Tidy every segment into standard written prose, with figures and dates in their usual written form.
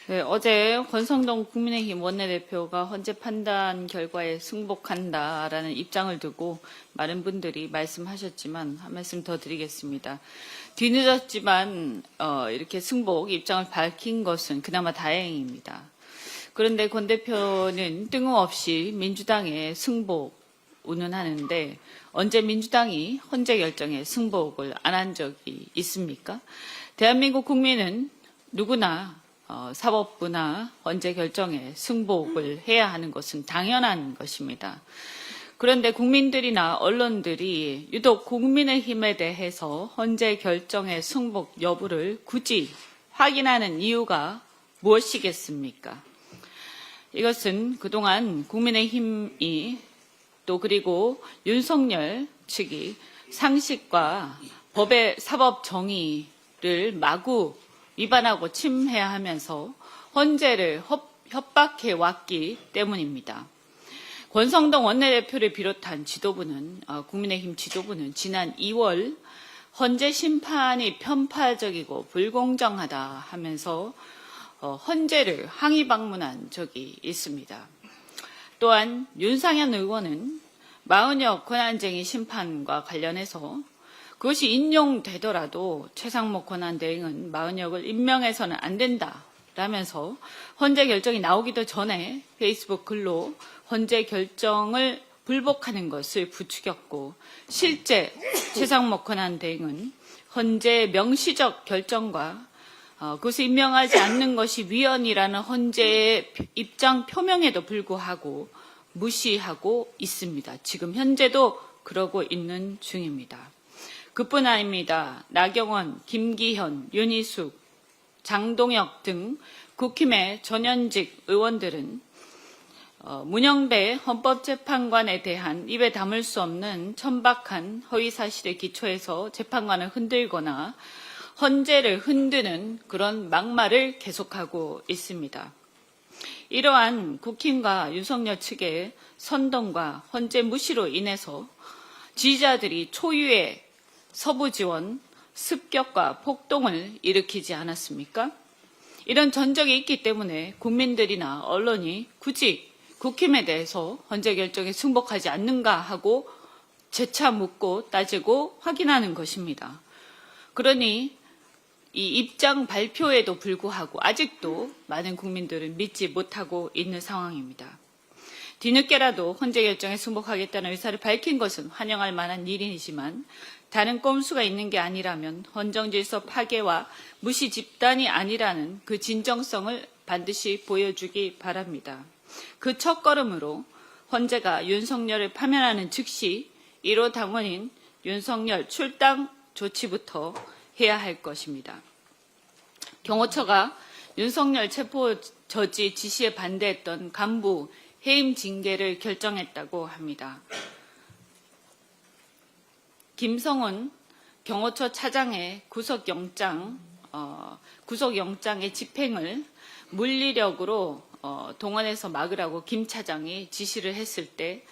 네, 어제 권성동 국민의힘 원내대표가 헌재 판단 결과에 승복한다라는 입장을 두고 많은 분들이 말씀하셨지만 한 말씀 더 드리겠습니다. 뒤늦었지만 이렇게 승복 입장을 밝힌 것은 그나마 다행입니다. 그런데 권 대표는 뜬금없이 민주당의 승복 운운하는데 언제 민주당이 헌재 결정에 승복을 안 한 적이 있습니까? 대한민국 국민은 누구나 사법부나 헌재 결정에 승복을 해야 하는 것은 당연한 것입니다. 그런데 국민들이나 언론들이 유독 국민의힘에 대해서 헌재 결정의 승복 여부를 굳이 확인하는 이유가 무엇이겠습니까? 이것은 그동안 국민의힘이 또 그리고 윤석열 측이 상식과 법의 사법 정의를 마구 위반하고 침해하면서 헌재를 협박해 왔기 때문입니다. 권성동 원내대표를 비롯한 지도부는 국민의힘 지도부는 지난 2월 헌재 심판이 편파적이고 불공정하다 하면서 헌재를 항의 방문한 적이 있습니다. 또한 윤상현 의원은 마은혁 권한쟁의 심판과 관련해서 그것이 인용되더라도 최상목 권한대행은 마은혁을 임명해서는 안 된다라면서 헌재 결정이 나오기도 전에 페이스북 글로 헌재 결정을 불복하는 것을 부추겼고 실제 최상목 권한대행은 헌재 명시적 결정과 그것을 임명하지 않는 것이 위헌이라는 헌재의 입장 표명에도 불구하고 무시하고 있습니다. 지금 현재도 그러고 있는 중입니다. 그뿐 아닙니다. 나경원, 김기현, 윤희숙, 장동혁 등 국힘의 전현직 의원들은 문영배 헌법재판관에 대한 입에 담을 수 없는 천박한 허위사실에 기초해서 재판관을 흔들거나 헌재를 흔드는 그런 막말을 계속하고 있습니다. 이러한 국힘과 윤석열 측의 선동과 헌재 무시로 인해서 지지자들이 초유의 서부 지원, 습격과 폭동을 일으키지 않았습니까? 이런 전적이 있기 때문에 국민들이나 언론이 굳이 국힘에 대해서 헌재 결정에 승복하지 않는가 하고 재차 묻고 따지고 확인하는 것입니다. 그러니 이 입장 발표에도 불구하고 아직도 많은 국민들은 믿지 못하고 있는 상황입니다. 뒤늦게라도 헌재 결정에 승복하겠다는 의사를 밝힌 것은 환영할 만한 일이지만 다른 꼼수가 있는 게 아니라면 헌정질서 파괴와 무시 집단이 아니라는 그 진정성을 반드시 보여주기 바랍니다. 그 첫걸음으로 헌재가 윤석열을 파면하는 즉시 1호 당원인 윤석열 출당 조치부터 해야 할 것입니다. 경호처가 윤석열 체포 저지 지시에 반대했던 간부 해임 징계를 결정했다고 합니다. 김성훈 경호처 차장의 구속영장의 집행을 물리력으로 동원해서 막으라고 김 차장이 지시를 했을 때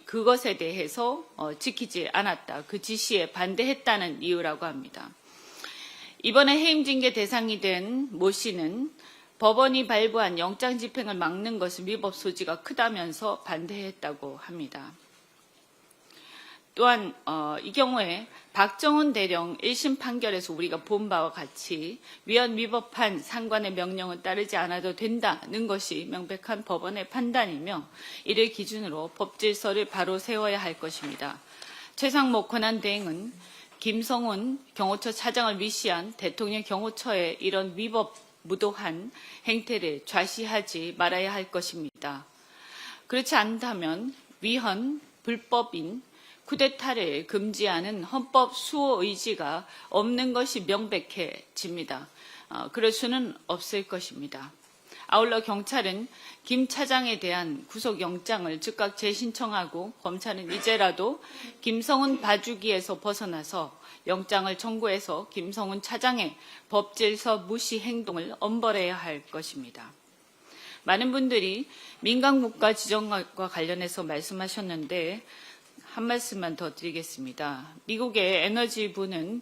그것에 대해서 지키지 않았다. 그 지시에 반대했다는 이유라고 합니다. 이번에 해임징계 대상이 된 모 씨는 법원이 발부한 영장 집행을 막는 것은 위법 소지가 크다면서 반대했다고 합니다. 또한 이 경우에 박정훈 대령 1심 판결에서 우리가 본 바와 같이 위헌 위법한 상관의 명령은 따르지 않아도 된다는 것이 명백한 법원의 판단이며 이를 기준으로 법질서를 바로 세워야 할 것입니다. 최상목 권한대행은 김성훈 경호처 차장을 위시한 대통령 경호처의 이런 위법 무도한 행태를 좌시하지 말아야 할 것입니다. 그렇지 않다면 위헌, 불법인 쿠데타를 금지하는 헌법 수호 의지가 없는 것이 명백해집니다. 그럴 수는 없을 것입니다. 아울러 경찰은 김 차장에 대한 구속영장을 즉각 재신청하고 검찰은 이제라도 김성훈 봐주기에서 벗어나서 영장을 청구해서 김성훈 차장의 법질서 무시 행동을 엄벌해야 할 것입니다. 많은 분들이 민간국가 지정과 관련해서 말씀하셨는데 한 말씀만 더 드리겠습니다. 미국의 에너지부는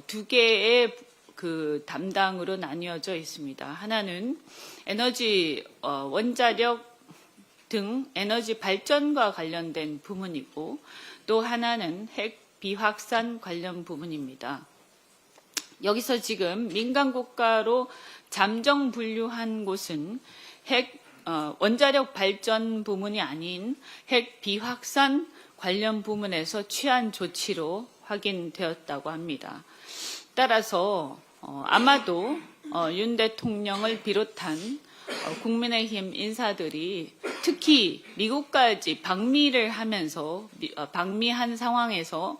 두 개의 그 담당으로 나뉘어져 있습니다. 하나는 에너지 원자력 등 에너지 발전과 관련된 부문이고, 또 하나는 핵 비확산 관련 부문입니다. 여기서 지금 민간 국가로 잠정 분류한 곳은 원자력 발전 부문이 아닌 핵 비확산 관련 부문에서 취한 조치로 확인되었다고 합니다. 따라서 아마도 윤 대통령을 비롯한 국민의힘 인사들이 특히 미국까지 방미를 하면서 방미한 상황에서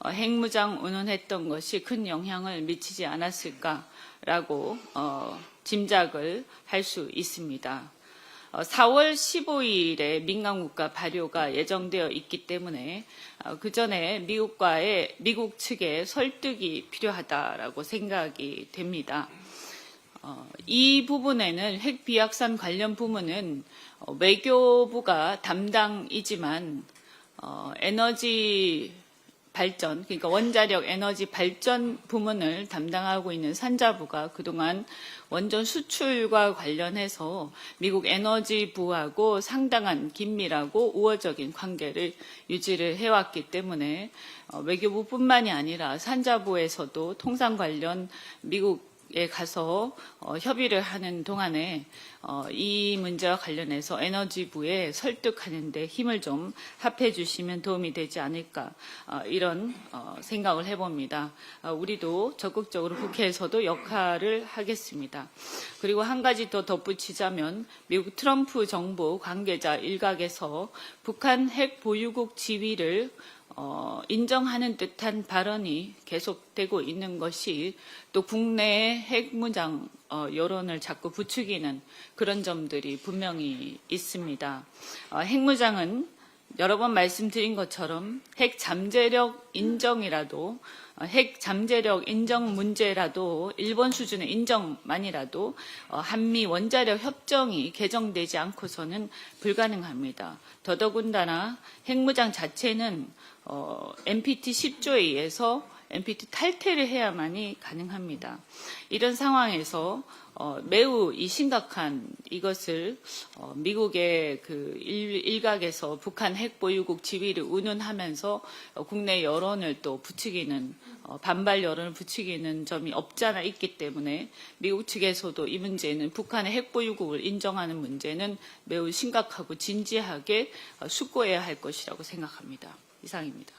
핵무장 운운했던 것이 큰 영향을 미치지 않았을까라고 짐작을 할 수 있습니다. 4월 15일에 민간국가 발효가 예정되어 있기 때문에 그 전에 미국 측의 설득이 필요하다라고 생각이 됩니다. 이 부분에는 핵 비확산 관련 부문은 외교부가 담당이지만 에너지 발전, 그러니까 원자력 에너지 발전 부문을 담당하고 있는 산자부가 그동안 원전 수출과 관련해서 미국 에너지부하고 상당한 긴밀하고 우호적인 관계를 유지를 해왔기 때문에 외교부뿐만이 아니라 산자부에서도 통상 관련 미국에 가서 협의를 하는 동안에 이 문제와 관련해서 에너지부에 설득하는 데 힘을 좀 합해 주시면 도움이 되지 않을까, 이런 생각을 해봅니다. 우리도 적극적으로 국회에서도 역할을 하겠습니다. 그리고 한 가지 더 덧붙이자면 미국 트럼프 정부 관계자 일각에서 북한 핵 보유국 지위를 인정하는 듯한 발언이 계속되고 있는 것이 또 국내의 핵무장 여론을 자꾸 부추기는 그런 점들이 분명히 있습니다. 핵무장은 여러 번 말씀드린 것처럼 핵 잠재력 인정이라도, 핵 잠재력 인정 문제라도 일본 수준의 인정만이라도 한미 원자력 협정이 개정되지 않고서는 불가능합니다. 더더군다나 핵무장 자체는 NPT 10조에 의해서 NPT 탈퇴를 해야만이 가능합니다. 이런 상황에서 매우 심각한 이것을 미국의 그 일각에서 북한 핵 보유국 지위를 운운하면서 국내 여론을 또 부추기는, 반발 여론을 부추기는 점이 없잖아 있기 때문에 미국 측에서도 이 문제는, 북한의 핵 보유국을 인정하는 문제는 매우 심각하고 진지하게 숙고해야 할 것이라고 생각합니다. 이상입니다.